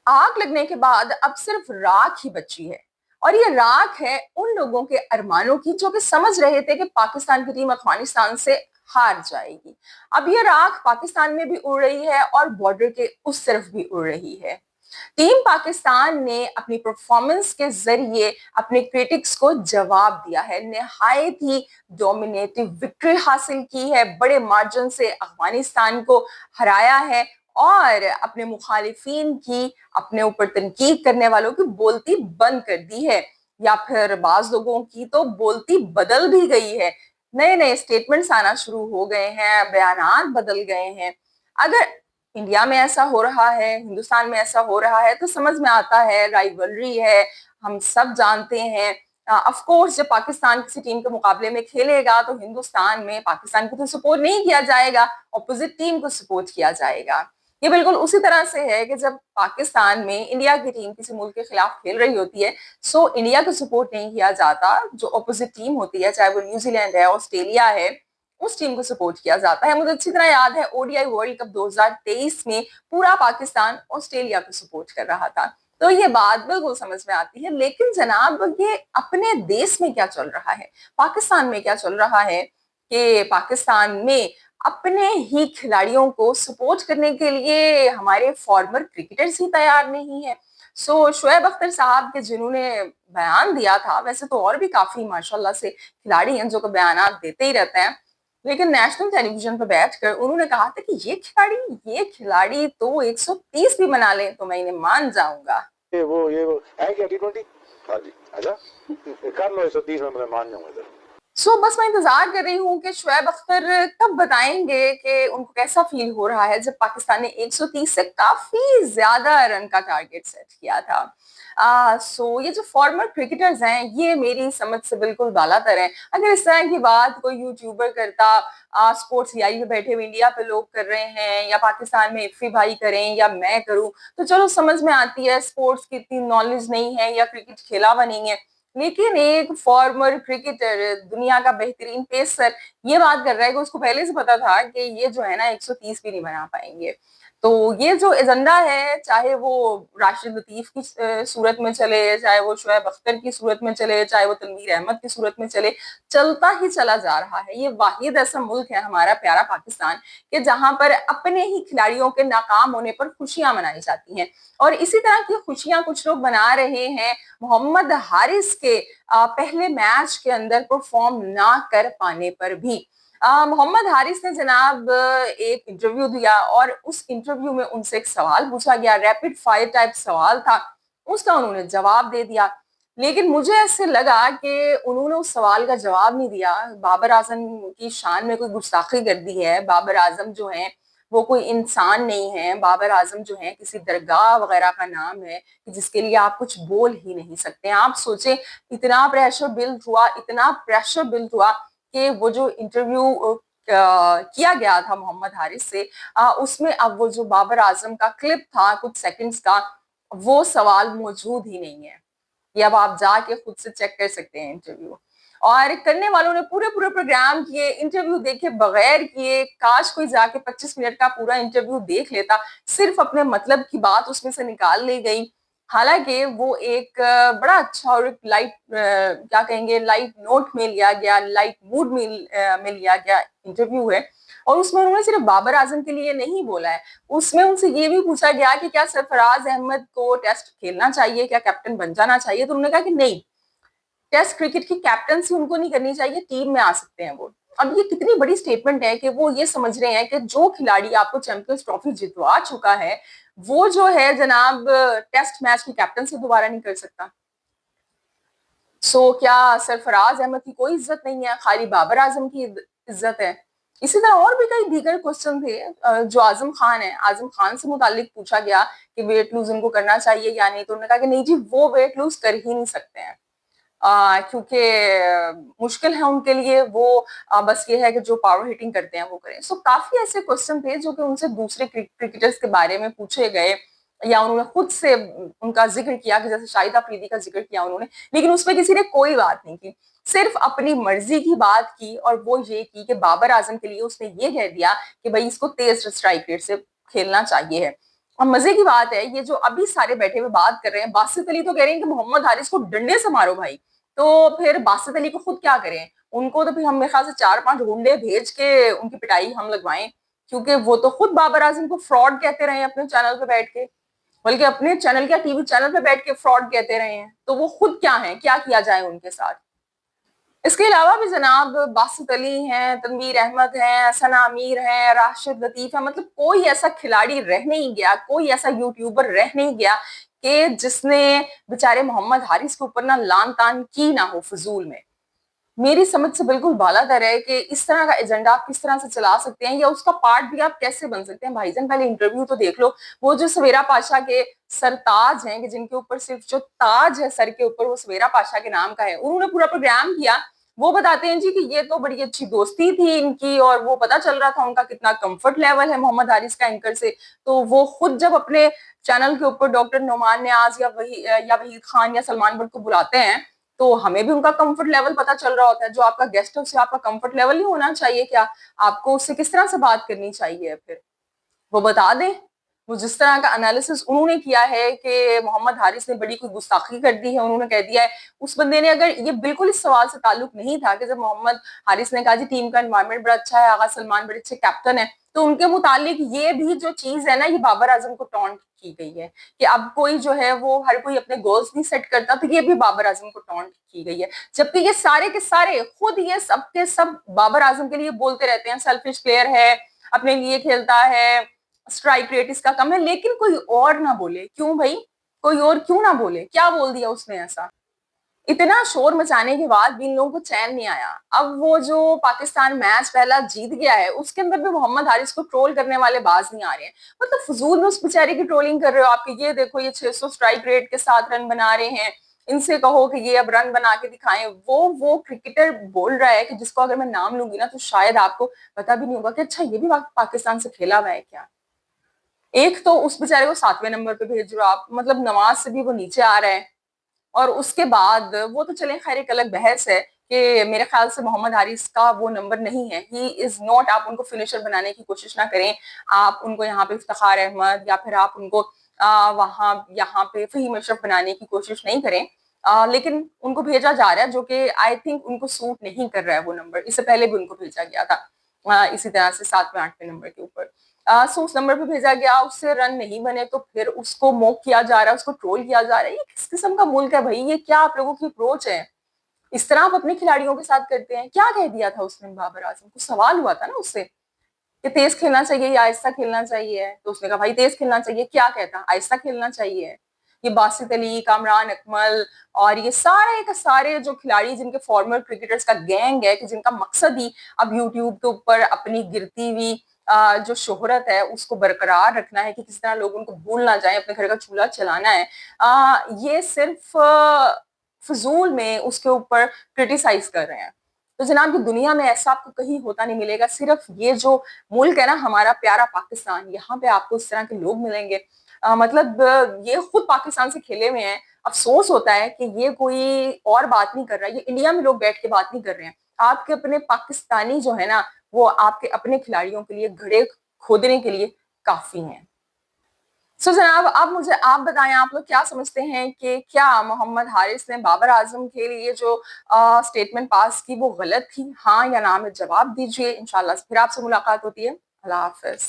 आग लगने के बाद अब सिर्फ राख ही बची है। और ये राख है उन लोगों के अरमानों की जो कि समझ रहे थे कि पाकिस्तान की टीम अफगानिस्तान से हार जाएगी। अब ये राख पाकिस्तान में भी उड़ रही है और बॉर्डर के उस तरफ भी उड़ रही है। टीम पाकिस्तान ने अपनी परफॉर्मेंस के जरिए अपने क्रिटिक्स को जवाब दिया है, निहायत ही डोमिनेटिव विक्ट्री हासिल की है, बड़े मार्जिन से अफगानिस्तान को हराया है और अपने मुखालिफिन की, अपने ऊपर तनकीद करने वालों की बोलती बंद कर दी है, या फिर बाज लोगों की तो बोलती बदल भी गई है। नए नए स्टेटमेंट्स आना शुरू हो गए हैं, बयानात बदल गए हैं। अगर इंडिया में ऐसा हो रहा है, हिंदुस्तान में ऐसा हो रहा है, तो समझ में आता है, राइवलरी है, हम सब जानते हैं। ऑफ कोर्स जब पाकिस्तान किसी टीम के मुकाबले में खेलेगा तो हिंदुस्तान में पाकिस्तान को तो सपोर्ट नहीं किया जाएगा, ऑपोजिट टीम को सपोर्ट किया जाएगा। ये बिल्कुल उसी तरह से है कि जब पाकिस्तान में इंडिया की टीम किसी मुल्क के खिलाफ खेल रही होती है, सो इंडिया को सपोर्ट नहीं किया जाता, जो ऑपोजिट टीम होती है, चाहे वो न्यूजीलैंड है, ऑस्ट्रेलिया है, उस टीम को सपोर्ट किया जाता है। मुझे अच्छी तरह याद है ओडीआई वर्ल्ड कप 2023 में पूरा पाकिस्तान ऑस्ट्रेलिया को सपोर्ट कर रहा था, तो ये बात बिल्कुल समझ में आती है। लेकिन जनाब, ये अपने देश में क्या चल रहा है, पाकिस्तान में क्या चल रहा है कि पाकिस्तान में अपने ही खिलाड़ियों को सपोर्ट करने के लिए हमारे फॉर्मर क्रिकेटर्स ही तैयार नहीं है। शोएब अख्तर साहब के जिन्होंने बयान दिया था, वैसे तो और भी काफी माशाल्लाह से खिलाड़ी हैं जो कि बयान देते ही रहते हैं, लेकिन नेशनल टेलीविजन पर बैठकर उन्होंने कहा था कि ये खिलाड़ी तो 130 भी बना ले तो मैं इन्हें मान जाऊंगा। ये वो है क्या T20? हाँ जी, अच्छा कर लो 130 में मैं मान जाऊंगा इधर। बस मैं इंतजार कर रही हूँ कि शोएब अख्तर कब बताएंगे कि उनको कैसा फील हो रहा है जब पाकिस्तान ने 130 से काफी ज्यादा रन का टारगेट सेट किया था। ये जो फॉर्मर क्रिकेटर्स हैं ये मेरी समझ से बिल्कुल बालातर हैं। अगर इस तरह की बात कोई यूट्यूबर करता, स्पोर्ट्स यारी में बैठे हुए इंडिया पे लोग कर रहे हैं, या पाकिस्तान में इफ्फी भाई करें या मैं करूं, तो चलो समझ में आती है, स्पोर्ट्स की इतनी नॉलेज नहीं है या क्रिकेट खेला हुआ नहीं है। लेकिन एक फॉर्मर क्रिकेटर, दुनिया का बेहतरीन पेसर, ये बात कर रहा है कि उसको पहले से पता था कि ये जो है ना 130 भी नहीं बना पाएंगे। तो ये जो एजेंडा है, चाहे वो राशिद लतीफ की सूरत में चले, चाहे वो शोएब अख्तर की सूरत में चले, चाहे वो तनवीर अहमद की सूरत में चले, चलता ही चला जा रहा है। ये वाहिद ऐसा मुल्क है हमारा प्यारा पाकिस्तान कि जहां पर अपने ही खिलाड़ियों के नाकाम होने पर खुशियां मनाई जाती हैं। और इसी तरह की खुशियां कुछ लोग मना रहे हैं मोहम्मद हारिस के पहले मैच के अंदर परफॉर्म ना कर पाने पर भी। मोहम्मद हारिस ने जनाब एक इंटरव्यू दिया और उस इंटरव्यू में उनसे एक सवाल पूछा गया, रैपिड फायर टाइप सवाल था, उसका उन्होंने जवाब दे दिया। लेकिन मुझे ऐसे लगा कि उन्होंने उस सवाल का जवाब नहीं दिया, बाबर आजम की शान में कोई गुस्ताखी कर दी है। बाबर आजम जो है वो कोई इंसान नहीं है, बाबर आजम जो है किसी दरगाह वगैरह का नाम है जिसके लिए आप कुछ बोल ही नहीं सकते। आप सोचे, इतना प्रेशर बिल्ड हुआ, इतना प्रेशर बिल्ड हुआ कि वो जो इंटरव्यू किया गया था मोहम्मद हारिस से, उसमें अब वो जो बाबर आजम का क्लिप था कुछ सेकंड्स का, वो सवाल मौजूद ही नहीं है। ये अब आप जाके खुद से चेक कर सकते हैं इंटरव्यू। और करने वालों ने पूरे पूरे प्रोग्राम किए, इंटरव्यू देखे बगैर किए। काश कोई जाके 25 मिनट का पूरा इंटरव्यू देख लेता, सिर्फ अपने मतलब की बात उसमें से निकाल ली गई। हालांकि वो एक बड़ा अच्छा और एक लाइट, क्या कहेंगे, लाइट नोट में लिया गया, लाइट मूड में लिया गया इंटरव्यू है। और उसमें उन्होंने सिर्फ बाबर आजम के लिए नहीं बोला है, उसमें उनसे ये भी पूछा गया कि क्या सरफराज अहमद को टेस्ट खेलना चाहिए, क्या कैप्टन बन जाना चाहिए, तो उन्होंने कहा कि नहीं, टेस्ट क्रिकेट की कैप्टनसी उनको नहीं करनी चाहिए, टीम में आ सकते हैं वो। अब ये कितनी बड़ी स्टेटमेंट है कि वो ये समझ रहे हैं कि जो खिलाड़ी आपको चैंपियंस ट्रॉफी जितवा चुका है वो जो है जनाब टेस्ट मैच की कैप्टनसी दोबारा नहीं कर सकता। क्या सरफराज अहमद की कोई इज्जत नहीं है, खाली बाबर आजम की इज्जत है? इसी तरह और भी कई दीगर क्वेश्चन थे जो आजम खान है, आजम खान से मुतालिक पूछा गया कि वेट लूज उनको करना चाहिए या नहीं, तो उन्होंने कहा कि नहीं जी, वो वेट लूज कर ही नहीं सकते हैं, क्योंकि मुश्किल है उनके लिए, वो बस ये है कि जो पावर हिटिंग करते हैं वो करें। काफी ऐसे क्वेश्चन थे जो कि उनसे दूसरे क्रिकेटर्स के बारे में पूछे गए, या उन्होंने खुद से उनका जिक्र किया, कि जैसे शाहिद अफरीदी का जिक्र किया उन्होंने, लेकिन उसमें किसी ने कोई बात नहीं की, सिर्फ अपनी मर्जी की बात की। और वो ये की कि बाबर आजम के लिए उसने ये कह दिया कि भाई इसको तेज स्ट्राइक रेट से खेलना चाहिए है। और मजे की बात है, ये जो अभी सारे बैठे हुए बात कर रहे हैं, बासित अली तो कह रहे हैं कि मोहम्मद हारिस को डंडे से मारो भाई। तो फिर बासित अली को खुद क्या करें? उनको तो फिर हम मेरे ख्याल से 4-5 गुंडे भेज के उनकी पिटाई हम लगवाएं, क्योंकि वो तो खुद बाबर आजम को फ्रॉड कहते रहे अपने चैनल पे बैठ के, बल्कि अपने चैनल क्या टीवी चैनल पे बैठ के फ्रॉड कहते रहे हैं। तो वो खुद क्या है, क्या किया जाए उनके साथ? इसके अलावा भी जनाब बासित अली हैं, तनवीर अहमद हैं, सना अमीर हैं, राशिद लतीफ है, मतलब कोई ऐसा खिलाड़ी रह नहीं गया, कोई ऐसा यूट्यूबर रह नहीं गया कि जिसने बेचारे मोहम्मद हारिस के ऊपर ना लान तान की ना हो फजूल में। मेरी समझ से बिल्कुल बालातर है कि इस तरह का एजेंडा आप किस तरह से चला सकते हैं, या उसका पार्ट भी आप कैसे बन सकते हैं। भाईजान पहले इंटरव्यू तो देख लो, वो जो सवेरा पाशा के सरताज हैं, कि जिनके ऊपर सिर्फ जो ताज है सर के ऊपर वो सवेरा पाशा के नाम का है, उन्होंने पूरा प्रोग्राम किया। वो बताते हैं जी कि ये तो बड़ी अच्छी दोस्ती थी इनकी, और वो पता चल रहा था उनका कितना कंफर्ट लेवल है मोहम्मद हारिस का एंकर से। तो वो खुद जब अपने चैनल के ऊपर डॉक्टर नोमान न्याज या वहीद खान या सलमान बट को बुलाते हैं, तो हमें भी उनका कंफर्ट लेवल पता चल रहा होता है। जो आपका गेस्ट है उससे आपका कंफर्ट लेवल नहीं होना चाहिए क्या? आपको उससे किस तरह से बात करनी चाहिए? फिर वो बता दें। वो जिस तरह का एनालिसिस उन्होंने किया है कि मोहम्मद हारिस ने बड़ी कोई गुस्ताखी कर दी है, उन्होंने कह दिया है, उस बंदे ने, अगर ये बिल्कुल इस सवाल से ताल्लुक नहीं था कि जब मोहम्मद हारिस ने कहा जी टीम का एनवायरमेंट बड़ा अच्छा है, आगा सलमान बड़े अच्छे कैप्टन है, तो उनके मुतालिक ये भी जो चीज है ना, ये बाबर आजम को टॉन्ट की गई है कि अब कोई जो है वो हर कोई अपने गोल्स नहीं सेट करता, तो ये भी बाबर आजम को टॉन्ट की गई है। जबकि ये सारे के सारे खुद ये सब के सब बाबर आजम के लिए बोलते रहते हैं सेल्फिश प्लेयर है, अपने लिए खेलता है, स्ट्राइक रेट इसका कम है, लेकिन कोई और ना बोले। क्यों भाई? कोई और क्यों ना बोले? क्या बोल दिया उसने ऐसा? इतना शोर मचाने के बाद भी इन लोगों को चैन नहीं आया। अब वो जो पाकिस्तान मैच पहला जीत गया है, उसके अंदर भी मोहम्मद हारिस को ट्रोल करने वाले बाज नहीं आ रहे हैं। मतलब फजूल में उस बेचारे की ट्रोलिंग कर रहे हो आपके, ये देखो ये 600 स्ट्राइक रेट के साथ रन बना रहे हैं, इनसे कहो कि ये अब रन बना के दिखाएं। वो क्रिकेटर बोल रहा है कि जिसको अगर मैं नाम लूंगी ना तो शायद आपको पता भी नहीं होगा कि अच्छा ये भी पाकिस्तान से खेला हुआ है क्या। एक तो उस बेचारे को 7वें नंबर पे भेज रहे हो आप, मतलब नमाज से भी वो नीचे आ रहा है। और उसके बाद वो तो चले, खैर एक अलग बहस है कि मेरे ख्याल से मोहम्मद हारिस का वो नंबर नहीं है, ही इज नॉट। आप उनको फिनिशर बनाने की कोशिश ना करें। आप उनको यहाँ पे इफ्तिखार अहमद या फिर आप उनको वहां यहाँ पे फहीम अशरफ बनाने की कोशिश नहीं करें। लेकिन उनको भेजा जा रहा है, जो कि आई थिंक उनको सूट नहीं कर रहा है वो नंबर। इससे पहले भी उनको भेजा गया था इसी तरह से 7वें 8वें नंबर के ऊपर। सो उस नंबर पे भेजा गया, उससे रन नहीं बने तो फिर उसको मोक किया जा रहा है, उसको ट्रोल किया जा रहा है। ये किस किस्म का मुल्क है भाई? ये क्या आप लोगों की अप्रोच है? इस तरह आप अपने खिलाड़ियों के साथ करते हैं? क्या कह दिया था उसने बाबर आजम को? सवाल हुआ था ना उससे कि तेज खेलना चाहिए या आहिस्ता खेलना चाहिए, तो उसने कहा भाई तेज खेलना चाहिए। क्या कहता? आहिस्ता खेलना चाहिए। ये बासित अली, कामरान अकमल और ये सारे के सारे जो खिलाड़ी जिनके फॉर्मर क्रिकेटर्स का गैंग है, कि जिनका मकसद ही अब यूट्यूब के ऊपर अपनी गिरती हुई जो शोहरत है उसको बरकरार रखना है, कि किस तरह लोग उनको भूल ना जाए, अपने घर का चूल्हा चलाना है। ये सिर्फ फजूल में उसके ऊपर क्रिटिसाइज कर रहे हैं। तो जनाब की दुनिया में ऐसा आपको कहीं होता नहीं मिलेगा। सिर्फ ये जो मुल्क है ना हमारा प्यारा पाकिस्तान, यहाँ पे आपको इस तरह के लोग मिलेंगे। मतलब ये खुद पाकिस्तान से खेले हुए हैं। अफसोस होता है कि ये कोई और बात नहीं कर रहा है, ये इंडिया में लोग बैठ के बात नहीं कर रहे हैं। आपके अपने पाकिस्तानी जो है ना, वो आपके अपने खिलाड़ियों के लिए घड़े खोदने के लिए काफी हैं। सो जनाब अब मुझे आप बताएं, आप लोग क्या समझते हैं कि क्या मोहम्मद हारिस ने बाबर आजम के लिए जो स्टेटमेंट पास की वो गलत थी? हाँ या ना में जवाब दीजिए। इंशाल्लाह फिर आपसे मुलाकात होती है। अल्लाह हाफिज।